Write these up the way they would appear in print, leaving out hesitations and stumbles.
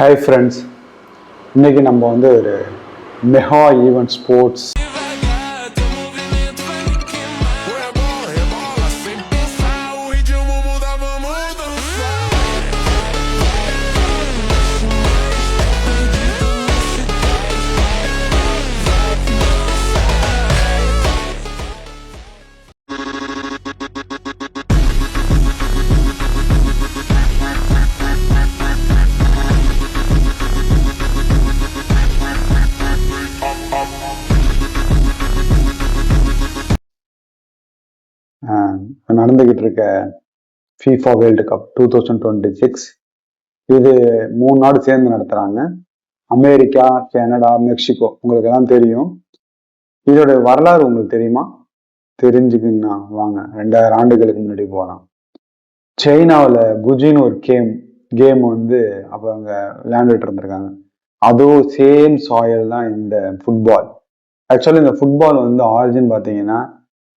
Hi friends, இன்னைக்கு நம்ம வந்து ஒரு மெகா ஈவென்ட் ஸ்போர்ட்ஸ் நடந்துகிட்டு இருக்க FIFA வேர்ல்டு கப் 2026. இது 3 நாடு சேர்ந்து நடத்துறாங்க. America, Canada, Mexico. உங்களுக்கு எல்லாம் தெரியும். இதோட வரலாறு உங்களுக்கு தெரியுமா? தெரிஞ்சுக்குன்னா வாங்க 2000 ஆண்டுகளுக்கு முன்னாடி போகலாம். சைனாவில் குஜின்னு ஒரு கேம் வந்து அப்போ அங்கே விளையாண்டுட்டு இருந்திருக்காங்க. அதுவும் சேம் சாயல் தான் இந்த ஃபுட்பால். ஆக்சுவலி இந்த ஃபுட்பால் வந்து ஆரிஜின் பார்த்தீங்கன்னா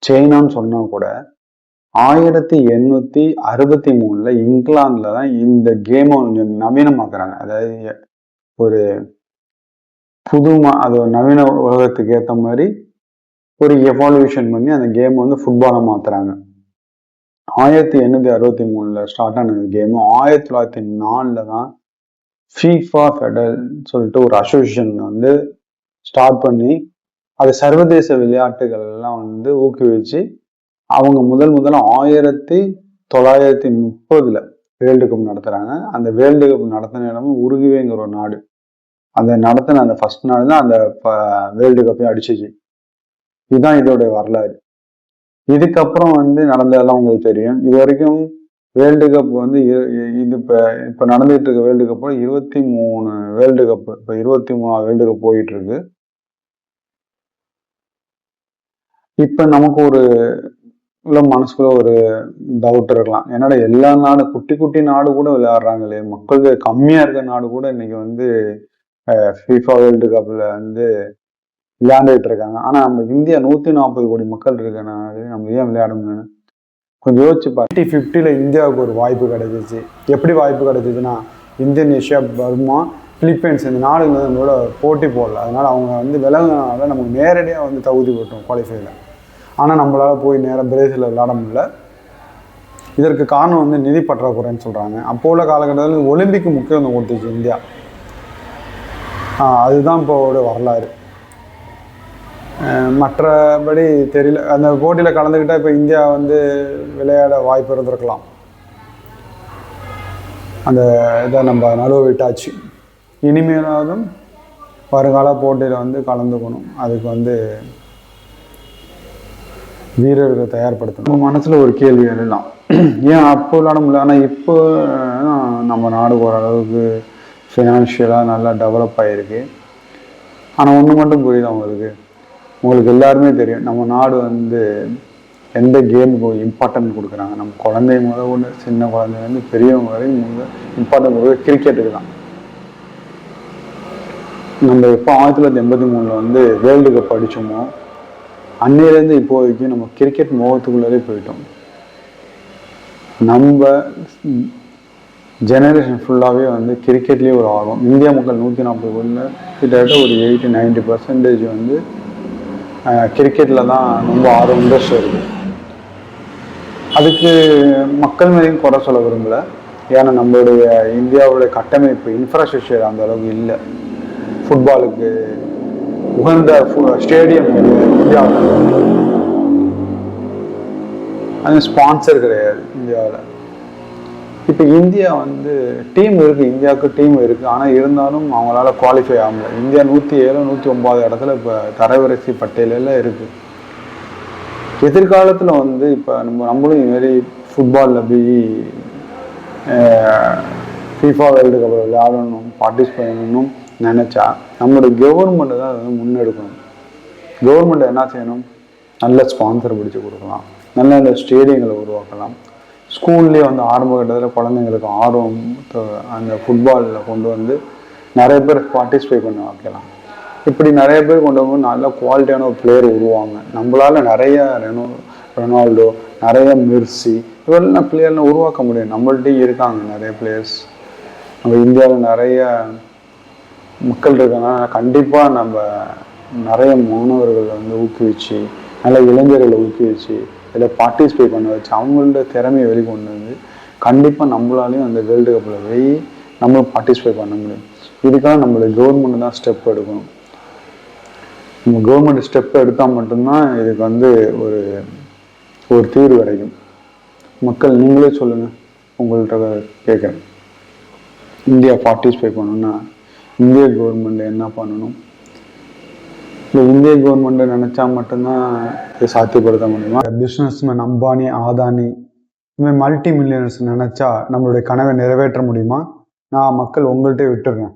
சைனான்னு சொன்னா கூட 1863 இங்கிலாந்துல தான் இந்த கேமை கொஞ்சம் நவீனமாக்குறாங்க. அதாவது ஒரு அது நவீன உலகத்துக்கு ஏற்ற மாதிரி ஒரு எவால்யூஷன் பண்ணி அந்த கேம் வந்து ஃபுட்பாலை மாத்துறாங்க. 1863 ஸ்டார்ட் ஆன கேம் 1904 தான் ஃபீஃபா ஃபெடரல் சொல்லிட்டு ஒரு அசோசியேஷன் வந்து ஸ்டார்ட் பண்ணி அது சர்வதேச விளையாட்டுகள் எல்லாம் வந்து ஊக்குவிச்சு அவங்க முதல்ல 1930 வேர்ல்டு கப் நடத்துறாங்க. அந்த வேர்ல்டு கப் நடத்தின இடமும் உருகுவேங்கிற ஒரு நாடு. அந்த நடத்தின அந்த ஃபர்ஸ்ட் நாடு தான் அந்த வேர்ல்டு கப்பையும் அடிச்சிச்சு. இதுதான் இதோட வரலாறு. இதுக்கப்புறம் வந்து நடந்ததெல்லாம் உங்களுக்கு தெரியும். இது வரைக்கும் வேர்ல்டு கப் வந்து இது இப்ப நடந்துட்டு இருக்க வேர்ல்டு கப் 23 வேர்ல்டு கப், இப்ப 23 வேர்ல்டு கப் போயிட்டு இருக்கு. இப்ப நமக்கு ஒரு மனசுக்குள்ள ஒரு டவுட் இருக்கலாம். என்னடா எல்லா நாடு குட்டி குட்டி நாடு கூட விளையாடுறாங்களே, மக்கள் கம்மியா இருக்க நாடு கூட இன்னைக்கு வந்து FIFA வேர்ல்டு கப்ல வந்து விளையாண்டுட்டு இருக்காங்க. ஆனா நம்ம இந்தியா 140 கோடி மக்கள் இருக்க நாடு, நம்ம ஏன் விளையாடணும்னு கொஞ்சம் யோசிச்சு பாருங்க. 2050 இந்தியாவுக்கு ஒரு வாய்ப்பு கிடைச்சிச்சு. எப்படி வாய்ப்பு கிடைச்சிச்சுன்னா, இந்தோனேஷியா, பர்மா, பிலிப்பைன்ஸ் இந்த நாடுகள் நம்மளோட போட்டி போடல. அதனால அவங்க வந்து விலகுனால நமக்கு நேரடியாக வந்து தகுதி போட்டோம் குவாலிஃபைல. ஆனால் நம்மளால போய் நேராக பிரேசிலில் விளையாட முடியல. இதற்கு காரணம் வந்து நிதி பற்றாக்குறைன்னு சொல்கிறாங்க. அப்போ உள்ள காலகட்டத்தில் ஒலிம்பிக்கு முக்கியத்துவம் கொடுத்துச்சு இந்தியா. அதுதான் இப்போட வரலாறு. மற்றபடி தெரியல. அந்த போட்டியில் கலந்துக்கிட்டால் இப்போ இந்தியா வந்து விளையாட வாய்ப்பு இருந்திருக்கலாம். அந்த இதை நம்ம நழுவ விட்டாச்சு. இனிமேலாவது வருங்கால போட்டியில் வந்து கலந்துக்கணும். அதுக்கு வந்து வீரர்களை தயார்படுத்தணும். மனசில் ஒரு கேள்வி எழலாம், ஏன் அப்போ விளையாட முடியல? ஆனால் இப்போ நம்ம நாடு ஓரளவுக்கு ஃபினான்ஷியலாக நல்லா டெவலப் ஆகிருக்கு. ஆனால் ஒன்று மட்டும் புரியுது உங்களுக்கு எல்லாருமே தெரியும், நம்ம நாடு வந்து எந்த கேமுக்கு இம்பார்ட்டன்ட் கொடுக்குறாங்க. நம்ம குழந்தை முதல் சின்ன குழந்தைலேருந்து பெரியவங்க வரையும் இம்பார்ட்டன்ட் கொடுக்குறது கிரிக்கெட்டுக்கு தான். நம்ம எப்போ 1983 வந்து வேர்ல்டு கப் அடித்தோமோ அன்னையிலேருந்து இப்போதைக்கு நம்ம கிரிக்கெட் மோகத்துக்குள்ளே போயிட்டோம். நம்ம ஜெனரேஷன் ஃபுல்லாகவே வந்து கிரிக்கெட்லேயே ஒரு ஆர்வம். இந்தியா மக்கள் 140 கோடியில் கிட்டத்தட்ட ஒரு 80-90% வந்து கிரிக்கெட்டில் தான் ரொம்ப ஆர்வம், இன்ட்ரெஸ்ட் இருக்குது. அதுக்கு மக்கள் மேலேயும் குறை சொல்ல விரும்பலை. ஏன்னா நம்மளுடைய இந்தியாவுடைய கட்டமைப்பு இன்ஃப்ராஸ்ட்ரக்சர் அந்த அளவுக்கு இல்லை. ஃபுட்பாலுக்கு உகந்த ஸ்டேடியம் இந்தியாவில், அது ஸ்பான்சர் கிடையாது இந்தியாவில். இப்போ இந்தியா வந்து டீம் இருக்குது, இந்தியாவுக்கு டீம் இருக்குது. ஆனால் இருந்தாலும் அவங்களால குவாலிஃபை ஆகல. இந்தியா 107, 109 இடத்துல இப்போ தரவரிசை பட்டியலில் இருக்குது. எதிர்காலத்தில் வந்து இப்போ நம்மளும் இதுமாரி ஃபுட்பாலில் போய் FIFA வேர்ல்டு கப் விளையாடணும், பார்ட்டிசிபேட் பண்ணணும் நினச்சா நம்மளுடைய கவர்மெண்ட் தான் அதை வந்து முன்னெடுக்கணும். கவர்மெண்ட் என்ன செய்யணும்? நல்ல ஸ்பான்சர் பிடிச்சி கொடுக்கலாம், நல்ல நல்ல ஸ்டேடியங்களை உருவாக்கலாம். ஸ்கூல்லேயே வந்து ஆரம்ப கட்டத்தில் குழந்தைங்களுக்கு ஆர்வம் அந்த ஃபுட்பாலில் கொண்டு வந்து நிறைய பேர் பார்ட்டிசிபேட் பண்ண வைக்கலாம். இப்படி நிறைய பேர் கொண்டு வந்து நல்ல குவாலிட்டியான ஒரு பிளேயர் உருவாங்க. நம்மளால நிறைய ரொனால்டோ, நிறைய மெர்சி, இவரெல்லாம் பிளேயர்லாம் உருவாக்க முடியும். நம்மள்ட்டையும் இருக்காங்க நிறைய பிளேயர்ஸ். நம்ம இந்தியாவில் நிறைய மக்கள் இருக்கனால கண்டிப்பாக நம்ம நிறைய மாணவர்களை வந்து ஊக்குவிச்சு, நல்ல இளைஞர்களை ஊக்குவிச்சு, இதில் பார்ட்டிசிபேட் பண்ண வச்சு அவங்களோட திறமையை வெளிக்கொண்டு வந்து கண்டிப்பாக நம்மளாலையும் அந்த வேர்ல்டு கப்பில் போய் நம்மளும் பார்ட்டிசிபேட் பண்ண முடியும். இதுக்காக நம்மளுடைய கவர்மெண்ட் தான் ஸ்டெப் எடுக்கணும். நம்ம கவர்மெண்ட் ஸ்டெப் எடுத்தால் மட்டும்தான் இதுக்கு வந்து ஒரு ஒரு தீர்வு கிடைக்கும். மக்கள் நீங்களே சொல்லுங்கள், உங்கள்கிட்ட கேட்குறேன். இந்தியா பார்ட்டிசிபேட் பண்ணணும்னா இந்திய கவர்மெண்ட் என்ன பண்ணணும்? இல்லை இந்திய கவர்மெண்ட் நினச்சா மட்டும்தான் இதை சாத்தியப்படுத்த முடியுமா? பிஸ்னஸ்மேன் அம்பானி, ஆதானி இந்த மல்டி மில்லியனர்ஸ் நினச்சா நம்மளுடைய கனவை நிறைவேற்ற முடியுமா? நான் மக்கள் உங்கள்கிட்ட விட்டுடுறேன்.